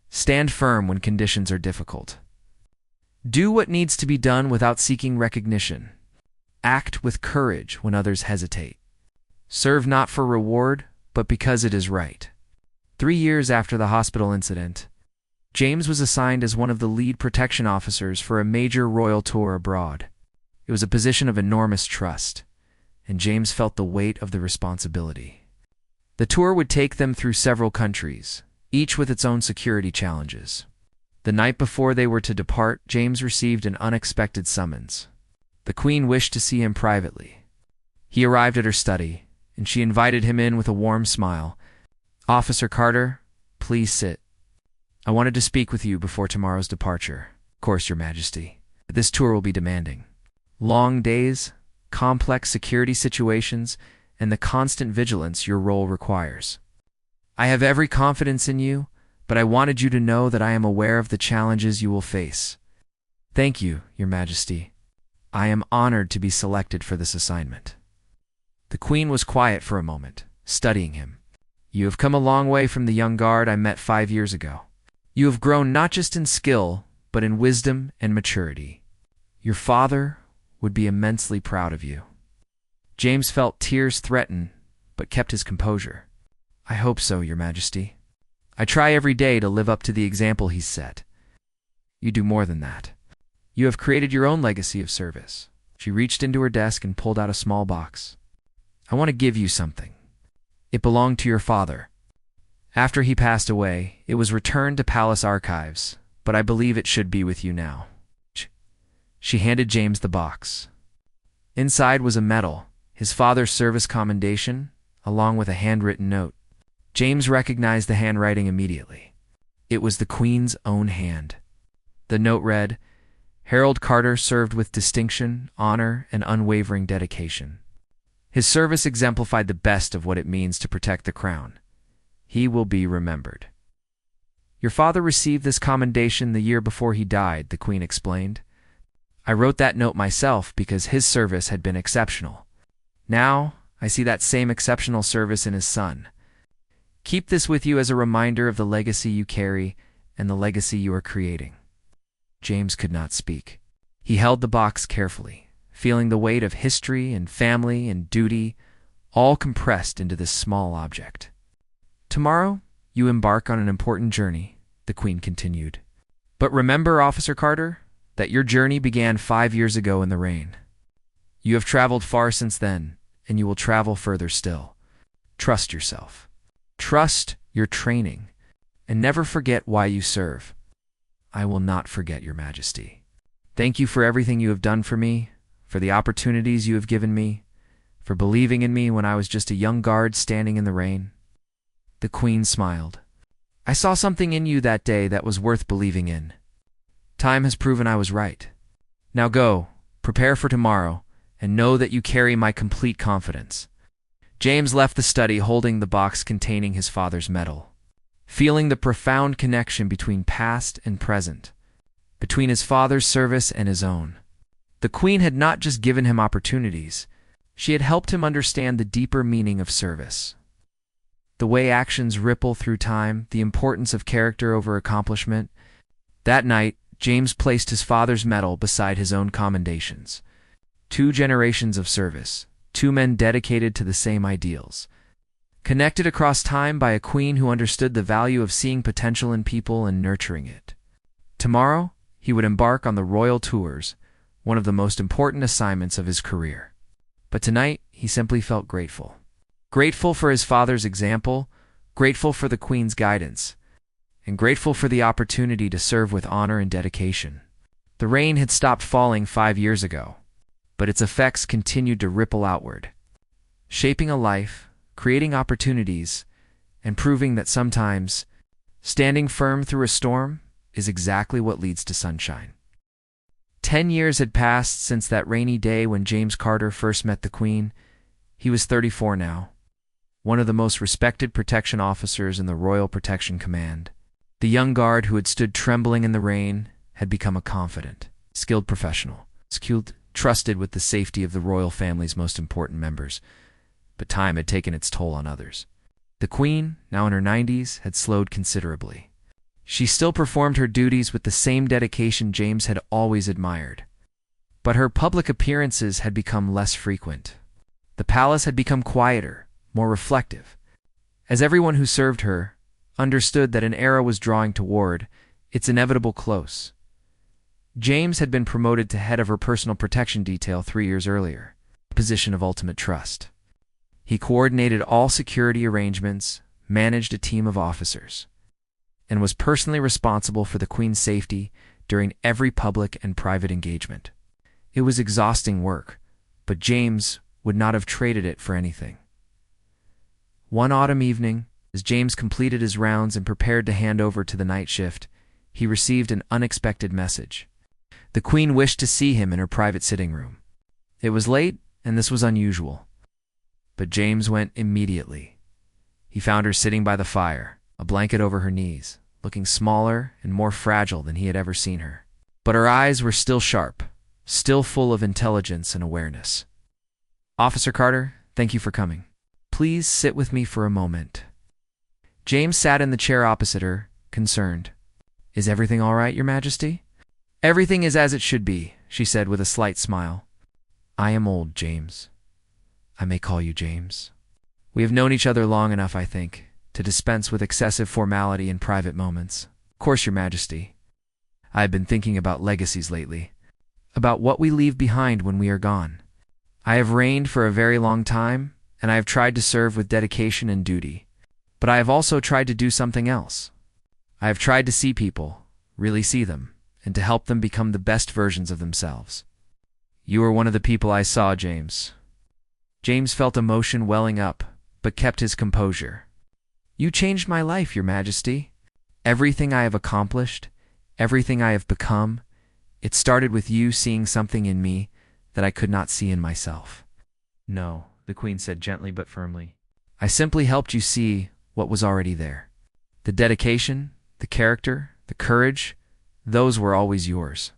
Stand firm when conditions are difficult. Do what needs to be done without seeking recognition. Act with courage when others hesitate. Serve not for reward, but because it is right. 3 years after the hospital incident, James was assigned as one of the lead protection officers for a major royal tour abroad. It was a position of enormous trust, and James felt the weight of the responsibility. The tour would take them through several countries, each with its own security challenges. The night before they were to depart, James received an unexpected summons. The Queen wished to see him privately. He arrived at her study, and she invited him in with a warm smile. "Officer Carter, please sit. I wanted to speak with you before tomorrow's departure." "Of course, Your Majesty. This tour will be demanding. Long days, complex security situations, and the constant vigilance your role requires. I have every confidence in you, but I wanted you to know that I am aware of the challenges you will face. Thank you, Your Majesty. I am honored to be selected for this assignment." The Queen was quiet for a moment, studying him. "You have come a long way from the young guard I met 5 years ago. You have grown not just in skill, but in wisdom and maturity. Your father would be immensely proud of you." James felt tears threaten, but kept his composure. "I hope so, Your Majesty. I try every day to live up to the example he's set." "You do more than that. You have created your own legacy of service." She reached into her desk and pulled out a small box. "I want to give you something. It belonged to your father. After he passed away, it was returned to palace archives, but I believe it should be with you now." She handed James the box. Inside was a medal, his father's service commendation, along with a handwritten note. James recognized the handwriting immediately. It was the Queen's own hand. The note read, "Harold Carter served with distinction, honor, and unwavering dedication. His service exemplified the best of what it means to protect the crown. He will be remembered." "Your father received this commendation the year before he died," the Queen explained. "I wrote that note myself because his service had been exceptional. Now, I see that same exceptional service in his son. Keep this with you as a reminder of the legacy you carry and the legacy you are creating." James could not speak. He held the box carefully, feeling the weight of history and family and duty all compressed into this small object. "Tomorrow, you embark on an important journey," the Queen continued. "But remember, Officer Carter, that your journey began 5 years ago in the rain. You have traveled far since then, and you will travel further still. Trust yourself. Trust your training, and never forget why you serve." "I will not forget, Your Majesty. Thank you for everything you have done for me, for the opportunities you have given me, for believing in me when I was just a young guard standing in the rain." The Queen smiled. "I saw something in you that day that was worth believing in. Time has proven I was right. Now go, prepare for tomorrow, and know that you carry my complete confidence." James left the study holding the box containing his father's medal, feeling the profound connection between past and present, between his father's service and his own. The Queen had not just given him opportunities, she had helped him understand the deeper meaning of service. The way actions ripple through time, the importance of character over accomplishment. That night, James placed his father's medal beside his own commendations. 2 generations of service, 2 men dedicated to the same ideals, connected across time by a queen who understood the value of seeing potential in people and nurturing it. Tomorrow, he would embark on the royal tours, one of the most important assignments of his career. But tonight, he simply felt grateful. Grateful for his father's example, grateful for the Queen's guidance, and grateful for the opportunity to serve with honor and dedication. The rain had stopped falling 5 years ago, but its effects continued to ripple outward, shaping a life, creating opportunities, and proving that sometimes standing firm through a storm is exactly what leads to sunshine. 10 years had passed since that rainy day when James Carter first met the Queen. He was 34 now, one of the most respected protection officers in the Royal Protection Command. The young guard who had stood trembling in the rain had become a confident, skilled professional, trusted with the safety of the royal family's most important members. But time had taken its toll on others. The Queen, now in her 90s, had slowed considerably. She still performed her duties with the same dedication James had always admired. But her public appearances had become less frequent. The palace had become quieter, more reflective, as everyone who served her understood that an era was drawing toward its inevitable close. James had been promoted to head of her personal protection detail 3 years earlier, a position of ultimate trust. He coordinated all security arrangements, managed a team of officers, and was personally responsible for the Queen's safety during every public and private engagement. It was exhausting work, but James would not have traded it for anything. One autumn evening, as James completed his rounds and prepared to hand over to the night shift, he received an unexpected message. The Queen wished to see him in her private sitting room. It was late, and this was unusual. But James went immediately. He found her sitting by the fire, a blanket over her knees, looking smaller and more fragile than he had ever seen her. But her eyes were still sharp, still full of intelligence and awareness. "Officer Carter, thank you for coming. Please sit with me for a moment." James sat in the chair opposite her, concerned. "Is everything all right, Your Majesty?" "Everything is as it should be," she said with a slight smile. "I am old, James. I may call you James. We have known each other long enough, I think, to dispense with excessive formality in private moments. Of course, Your Majesty. I have been thinking about legacies lately, about what we leave behind when we are gone. I have reigned for a very long time, and I have tried to serve with dedication and duty. But I have also tried to do something else. I have tried to see people, really see them, and to help them become the best versions of themselves. You are one of the people I saw, James." James felt emotion welling up, but kept his composure. "You changed my life, Your Majesty. Everything I have accomplished, everything I have become, it started with you seeing something in me that I could not see in myself." "No," the Queen said gently but firmly. "I simply helped you see what was already there. The dedication, the character, the courage, those were always yours.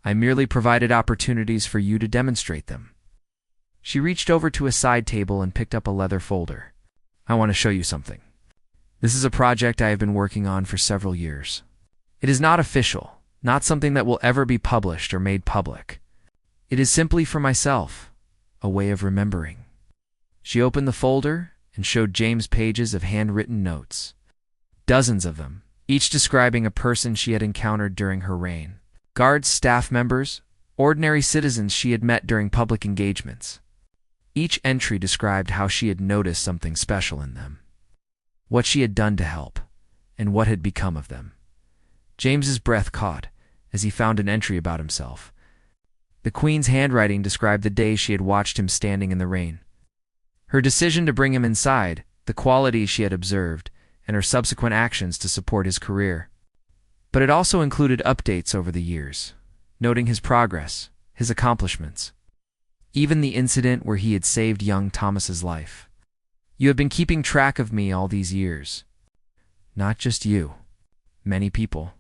I merely provided opportunities for you to demonstrate them." She reached over to a side table and picked up a leather folder. "I want to show you something. This is a project I have been working on for several years. It is not official, not something that will ever be published or made public. It is simply for myself, a way of remembering." She opened the folder and showed James pages of handwritten notes. Dozens of them, each describing a person she had encountered during her reign. Guards, staff members, ordinary citizens she had met during public engagements. Each entry described how she had noticed something special in them, what she had done to help, and what had become of them. James's breath caught as he found an entry about himself. The Queen's handwriting described the day she had watched him standing in the rain. Her decision to bring him inside, the qualities she had observed, and her subsequent actions to support his career. But it also included updates over the years, noting his progress, his accomplishments, even the incident where he had saved young Thomas's life. "You have been keeping track of me all these years. Not just you, many people.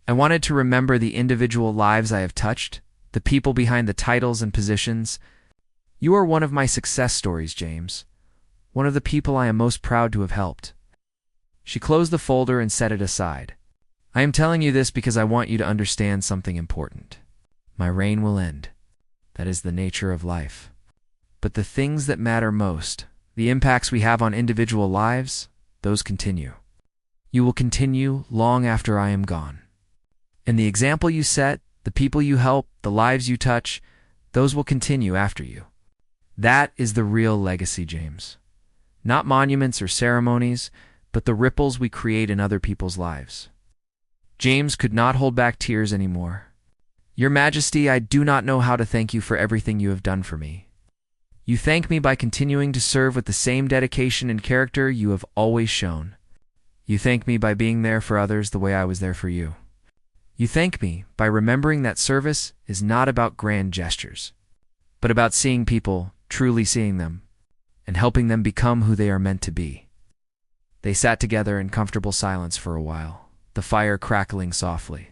I wanted to remember the individual lives I have touched, the people behind the titles and positions. You are one of my success stories, James, one of the people I am most proud to have helped." She closed the folder and set it aside. "I am telling you this because I want you to understand something important. My reign will end. That is the nature of life. But the things that matter most, the impacts we have on individual lives, those continue. You will continue long after I am gone. And the example you set, the people you help, the lives you touch, those will continue after you. That is the real legacy, James. Not monuments or ceremonies, but the ripples we create in other people's lives." James could not hold back tears anymore. "Your Majesty, I do not know how to thank you for everything you have done for me. You thank me by continuing to serve with the same dedication and character you have always shown. You thank me by being there for others the way I was there for you. You thank me by remembering that service is not about grand gestures, but about seeing people, truly seeing them, and helping them become who they are meant to be." They sat together in comfortable silence for a while, the fire crackling softly.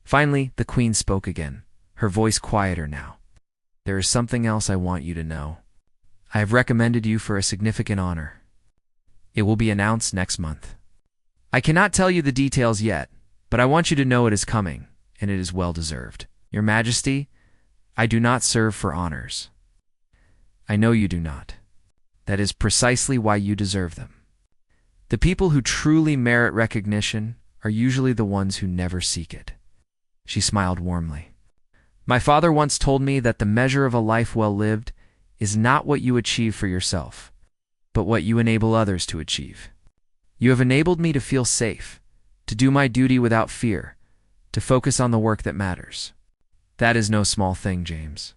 Finally, the Queen spoke again, her voice quieter now. "There is something else I want you to know. I have recommended you for a significant honor. It will be announced next month. I cannot tell you the details yet, but I want you to know it is coming, and it is well deserved. Your Majesty, I do not serve for honors. I know you do not. That is precisely why you deserve them. The people who truly merit recognition are usually the ones who never seek it." She smiled warmly. "My father once told me that the measure of a life well lived is not what you achieve for yourself, but what you enable others to achieve. You have enabled me to feel safe, to do my duty without fear, to focus on the work that matters. That is no small thing, James."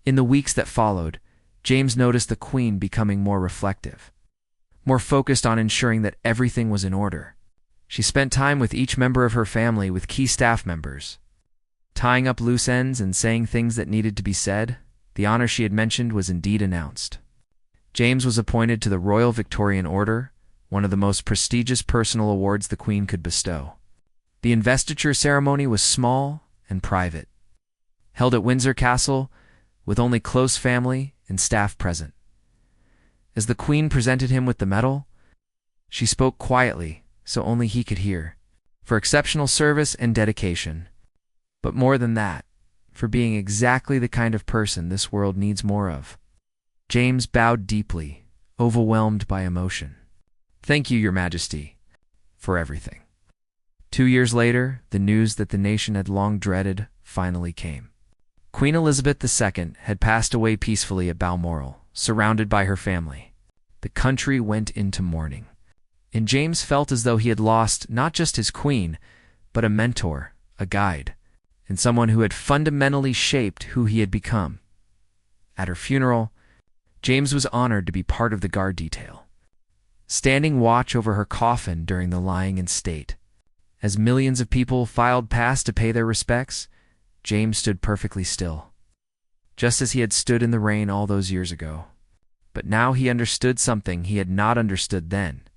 In the weeks that followed, James noticed the Queen becoming more reflective, more focused on ensuring that everything was in order. She spent time with each member of her family, with key staff members, tying up loose ends and saying things that needed to be said. The honor she had mentioned was indeed announced. James was appointed to the Royal Victorian Order, one of the most prestigious personal awards the Queen could bestow. The investiture ceremony was small and private, held at Windsor Castle with only close family and staff present. As the Queen presented him with the medal, she spoke quietly so only he could hear, for exceptional service and dedication. But more than that, for being exactly the kind of person this world needs more of. James bowed deeply, overwhelmed by emotion. "Thank you, Your Majesty, for everything." 2 years later, the news that the nation had long dreaded finally came. Queen Elizabeth II had passed away peacefully at Balmoral, surrounded by her family. The country went into mourning, and James felt as though he had lost not just his queen, but a mentor, a guide, and someone who had fundamentally shaped who he had become. At her funeral, James was honored to be part of the guard detail, standing watch over her coffin during the lying in state. As millions of people filed past to pay their respects, James stood perfectly still, just as he had stood in the rain all those years ago. But now he understood something he had not understood then.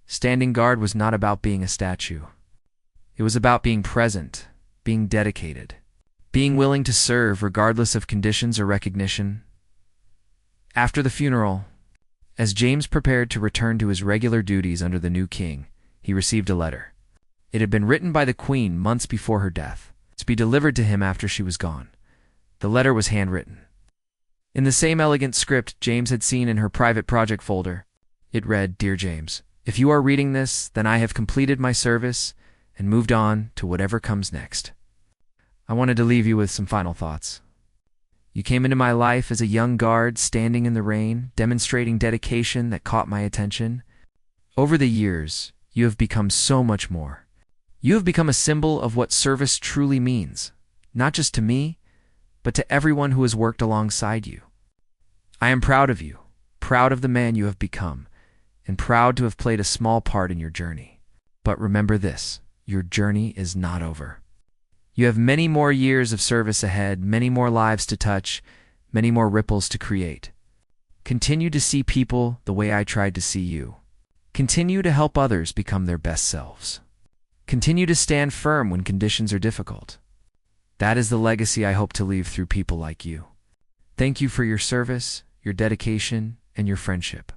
Standing guard was not about being a statue. It was about being present, being dedicated, being willing to serve regardless of conditions or recognition. After the funeral, as James prepared to return to his regular duties under the new king, he received a letter. It had been written by the Queen months before her death, to be delivered to him after she was gone. The letter was handwritten, in the same elegant script James had seen in her private project folder. It read, "Dear James, if you are reading this, then I have completed my service and moved on to whatever comes next. I wanted to leave you with some final thoughts. You came into my life as a young guard standing in the rain, demonstrating dedication that caught my attention. Over the years, you have become so much more. You have become a symbol of what service truly means, not just to me, but to everyone who has worked alongside you. I am proud of you, proud of the man you have become, and proud to have played a small part in your journey. But remember this, your journey is not over. You have many more years of service ahead, many more lives to touch, many more ripples to create. Continue to see people the way I tried to see you. Continue to help others become their best selves. Continue to stand firm when conditions are difficult. That is the legacy I hope to leave through people like you. Thank you for your service, your dedication, and your friendship.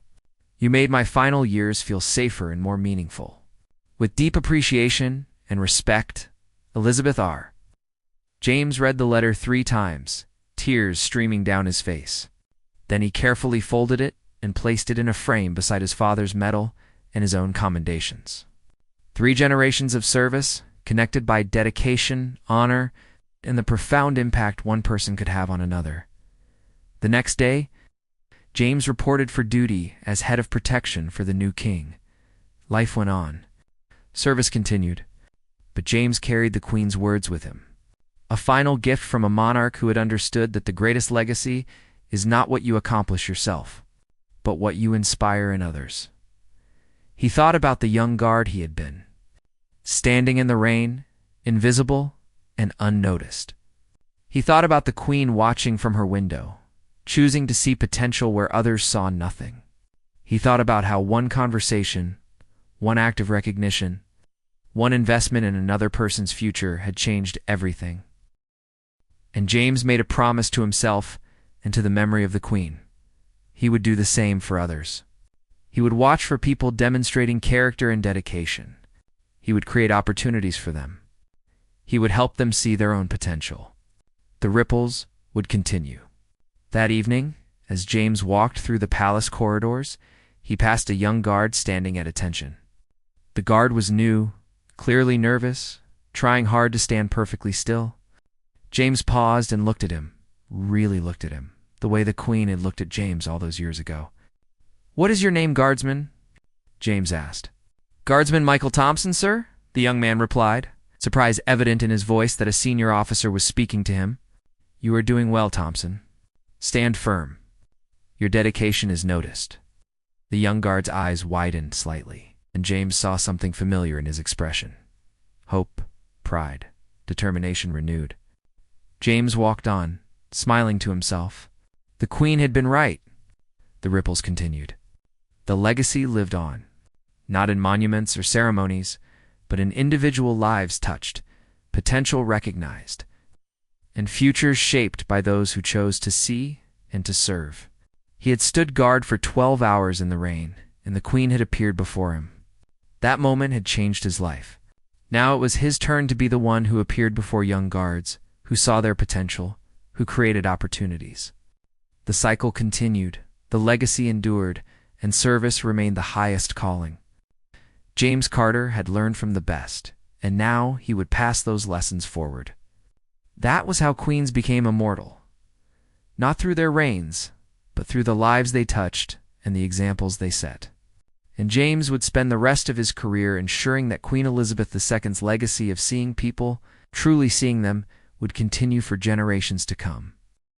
You made my final years feel safer and more meaningful. With deep appreciation and respect, Elizabeth R." James read the letter 3 times, tears streaming down his face. Then he carefully folded it and placed it in a frame beside his father's medal and his own commendations. 3 generations of service, connected by dedication, honor, and the profound impact one person could have on another. The next day, James reported for duty as head of protection for the new king. Life went on. Service continued. But James carried the Queen's words with him. A final gift from a monarch who had understood that the greatest legacy is not what you accomplish yourself, but what you inspire in others. He thought about the young guard he had been, standing in the rain, invisible and unnoticed. He thought about the Queen watching from her window, choosing to see potential where others saw nothing. He thought about how one conversation, one act of recognition, one investment in another person's future had changed everything. And James made a promise to himself and to the memory of the Queen. He would do the same for others. He would watch for people demonstrating character and dedication. He would create opportunities for them. He would help them see their own potential. The ripples would continue. That evening, as James walked through the palace corridors, he passed a young guard standing at attention. The guard was new, clearly nervous, trying hard to stand perfectly still. James paused and looked at him, really looked at him, the way the Queen had looked at James all those years ago. "What is your name, guardsman?" James asked. "Guardsman Michael Thompson, sir," the young man replied, surprise evident in his voice that a senior officer was speaking to him. "You are doing well, Thompson. Stand firm. Your dedication is noticed." The young guard's eyes widened slightly, and James saw something familiar in his expression. Hope, pride, determination renewed. James walked on, smiling to himself. The Queen had been right. the ripples continued. The legacy lived on, not in monuments or ceremonies, but in individual lives touched, potential recognized, and futures shaped by those who chose to see and to serve. He had stood guard for 12 hours in the rain, and the Queen had appeared before him. That moment had changed his life. Now it was his turn to be the one who appeared before young guards, who saw their potential, who created opportunities. The cycle continued, the legacy endured, and service remained the highest calling. James Carter had learned from the best, and now he would pass those lessons forward. That was how queens became immortal. Not through their reigns, but through the lives they touched and the examples they set. And James would spend the rest of his career ensuring that Queen Elizabeth II's legacy of seeing people, truly seeing them, would continue for generations to come.